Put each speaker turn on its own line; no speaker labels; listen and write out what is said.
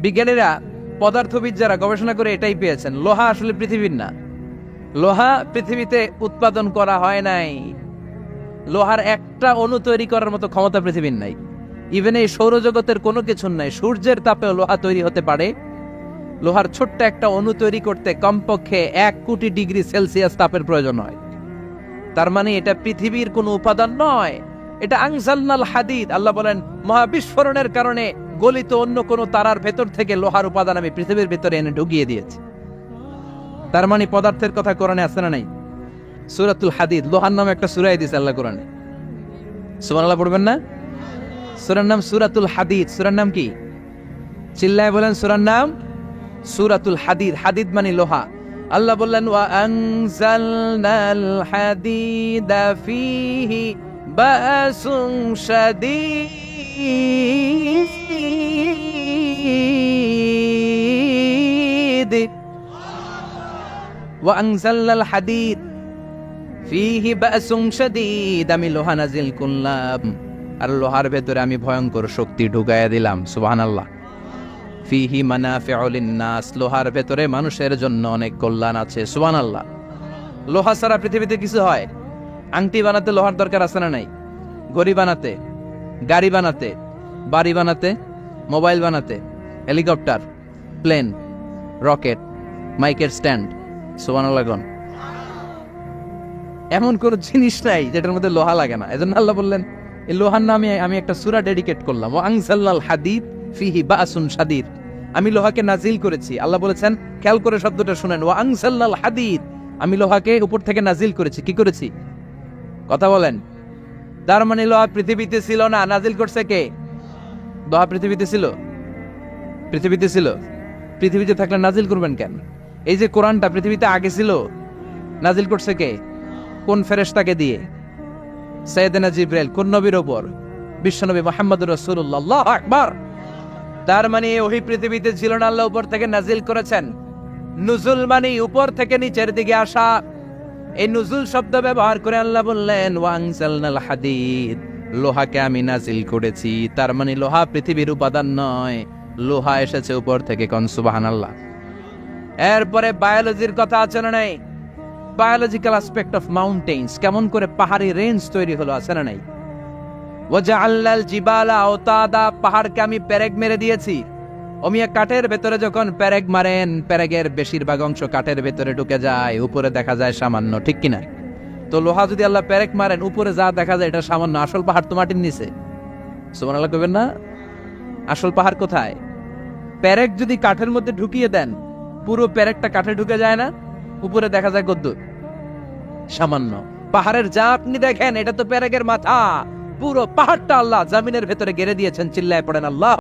বিজ্ঞানীরা, পদার্থবিদ যারা গবেষণা করে এটাই পেয়েছেন, লোহা আসলে পৃথিবীর না। লোহা পৃথিবীতে উৎপাদন করা হয় নাই। লোহার একটা অণু তৈরি করার মতো ক্ষমতা পৃথিবীর নাই। ইভেন এই সৌরজগতের কোনো কিছু নাই, সূর্যের তাপেও লোহা তৈরি হতে পারে। লোহার ছোট্ট একটা অণু তৈরি করতে কমপক্ষে 1 কোটি ডিগ্রি সেলসিয়াস তাপের প্রয়োজন হয়। তার মানে এটা পৃথিবীর কোনো উপাদান নয়, এটা আনজালনাল হাদিদ। আল্লাহ বলেন, মহাবিস্ফোরণের কারণে গলিত অন্য কোনো তারার ভেতর থেকে লোহার উপাদান আমি পৃথিবীর ভিতরে এনে ঢুকিয়ে দিয়েছি। তার মানে পদার্থের কথা কোরআনে আছে না নাই? সূরাতুল হাদিদ, লোহার নামে একটা সূরা দিয়েছে আল্লাহ কোরআনে। সুবহানাল্লাহ পড়বেন না? সূরার নাম সূরাতুল হাদিদ। সূরার নাম কি? চিল্লায় বলেন সূরার নাম সূরাতুল হাদিদ। হাদিদ মানে লোহা। আল্লাহ বললেন, ওয়া আনজালনাল হাদিদা ফীহি বাসুন শাদীদ ওয়া আনজালনাল হাদিদ ফীহি বাসুন শাদীদ। আমি লোহা নাজিল করলাম আর লোহার ভেতরে আমি ভয়ঙ্কর শক্তি ঢুকাইয়া দিলাম। সুবহানাল্লাহ। ফিহি মানাফিউ লিন-নাস, লোহার ভেতরে মানুষের জন্য অনেক কল্যাণ আছে। সুবহানাল্লাহ। লোহা ছাড়া পৃথিবীতে কিছু হয়? আংটি বানাতে লোহার দরকার আছে না নাই? ঘড়ি বানাতে, গাড়ি বানাতে, বাড়ি বানাতে, মোবাইল বানাতে, হেলিকপ্টার, প্লেন, রকেট, মাইকের স্ট্যান্ড। সুবহানাল্লাহ। এমন কোন জিনিস নাই যেটার মধ্যে লোহা লাগে না। এজন্য আল্লাহ বললেন, এই লোহার নামে আমি একটা সূরা ডেডিকেট করলাম, ওয়া আনজালনাল হাদিদ ফিহি বাসুন শাদীদ। আমি লোহাকে নাজিল করেছি। আল্লাহ বলেছেন, খেয়াল করে শব্দটা শুনেন, ওয়া আনজালনাল হাদিদ, আমি লোহাকে উপর থেকে নাজিল করেছি। কি করেছি? কথা বলেন। তার মানে লোহা পৃথিবীতে ছিল না, নাজিল করছে কে? লোহা পৃথিবীতে ছিল? পৃথিবীতে ছিল। পৃথিবীতে থাকলে নাজিল করবেন কেন? এই যে কোরআনটা পৃথিবীতে আগে ছিল, নাজিল করছে কে? কোন ফেরেশতাকে দিয়ে? সাইয়েদনা জিবরাইল। কোন নবীর উপর? বিশ্বনবী মুহাম্মদুর রাসূলুল্লাহ। আল্লাহু আকবার। তার মানে ওহি পৃথিবীতে ছিল না, আল্লাহ উপর থেকে নাজিল করেছেন। নুজুল মানে উপর থেকে নিচের দিকে আসা। এই নুজুল শব্দ ব্যবহার করে আল্লাহ বললেন, ওয়া আনজালনাল হাদিদ, লোহাকে আমি নাজিল করেছি। তার মানে লোহা পৃথিবীর উপাদান নয়, লোহা এসেছে উপর থেকে। কোন সুবহানাল্লাহ। এরপরে বায়োলজির কথা আছে না নাই? বায়োলজিক্যাল অ্যাসপেক্ট অফ মাউন্টেন্স, কেমন করে পাহাড়ি রেঞ্জ তৈরি হলো, আছে না নাই? ওয়াজআলনাল জিবালা আওতাদা, পাহাড়কে আমি পেরেক মেরে দিয়েছি। ওমিয়া কাঠের ভেতরে যখন পেরেক মারেন, পেরেকের বেশিরভাগ অংশ কাঠের ভেতরে ঢুকে যায়, উপরে দেখা যায় সামান্য, ঠিক কিনা? তো লোহা যদি আল্লাহ পেরেক মারেন, উপরে যা দেখা যায় এটা সামান্য, আসল পাহাড় তো মাটির নিচে। সুবহানাল্লাহ কইবেন না? আসল পাহাড় কোথায়? পেরেক যদি কাঠের মধ্যে ঢুকিয়ে দেন, পুরো পেরেকটা কাঠে ঢুকে যায় না, উপরে দেখা যায় কদ্দুর? সামান্য। পাহাড়ের যা আপনি দেখেন, এটা তো পেরেকের মাথা। পুরো পাহাড়টা আল্লাহ জমিনের ভেতরে গেড়ে দিয়েছেন। চিল্লায় পড়েন আল্লাহ।